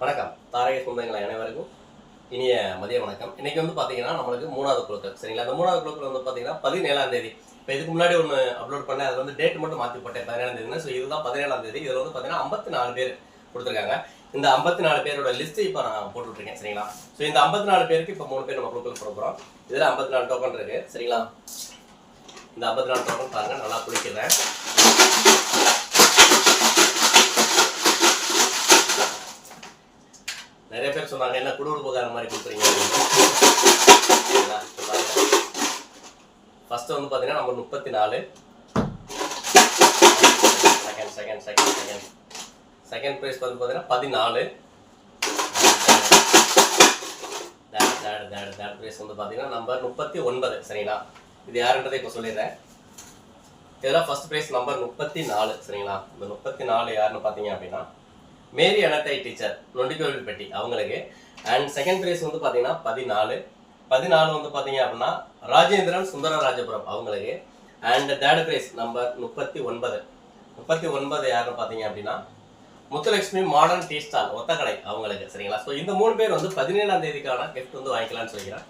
வணக்கம் தாரக சொந்தங்கள் அனைவருக்கும் இனிய மதிய வணக்கம். இன்னைக்கு வந்து பார்த்தீங்கன்னா நம்மளுக்கு மூணாவது குழுக்கள் சரிங்களா. அந்த மூணாவது குழுக்கள் வந்து பார்த்தீங்கன்னா 17ஆம் தேதி. இப்போ இதுக்கு முன்னாடி ஒன்று அப்லோட் பண்ணேன், அது வந்து டேட் மட்டும் மாற்றி போட்டேன் 17ஆம் தேதினு. ஸோ இதுதான் 17ஆம் தேதி. இதில் வந்து பார்த்தீங்கன்னா 54 பேர் கொடுத்துருக்காங்க. இந்த 54 பேரோட லிஸ்ட்டு இப்போ நான் போட்டுட்ருக்கேன் சரிங்களா. ஸோ இந்த 54 பேருக்கு இப்போ 3 பேர் நம்ம குழுக்கள் போட போகிறோம். இதில் 54 டோக்கன் இருக்குது சரிங்களா. இந்த 54 டோக்கன் பாருங்கள், நல்லா குளிக்கிறேன். நிறைய பேர் சொன்னாங்க என்ன குடுகுடுப்புக்கார மாதிரி கொடுக்குறீங்க. ஃபர்ஸ்ட் வந்து பார்த்தீங்கன்னா நம்பர் 34, செகண்ட் ப்ரைஸ் வந்து பார்த்தீங்கன்னா 14, தேர்ட் ப்ரைஸ் வந்து பார்த்தீங்கன்னா நம்பர் 39 சரிங்களா. இது யாருன்றதை இப்போ சொல்லிடுறேன். இதெல்லாம் ஃபர்ஸ்ட் ப்ரைஸ் நம்பர் 34 சரிங்களா. இந்த 34 யாருன்னு பார்த்தீங்க அப்படின்னா மேரி அனத்தை டீச்சர் நொண்டிக்கோவில்பட்டி அவங்களுக்கு. அண்ட் செகண்ட் ப்ரைஸ் வந்து பார்த்தீங்கன்னா 14 வந்து பார்த்தீங்க அப்படின்னா ராஜேந்திரன் சுந்தரராஜபுரம் அவங்களுக்கு. அண்ட் தேர்ட் ப்ரைஸ் நம்பர் 39 யாருன்னு பார்த்தீங்க அப்படின்னா Muthulakshmi modern tea stall Othakadai அவங்களுக்கு சரிங்களா. ஸோ இந்த 3 பேர் வந்து 17ஆம் தேதிக்கான கிஃப்ட் வந்து வாங்கிக்கலாம்னு சொல்லிக்கிறேன்.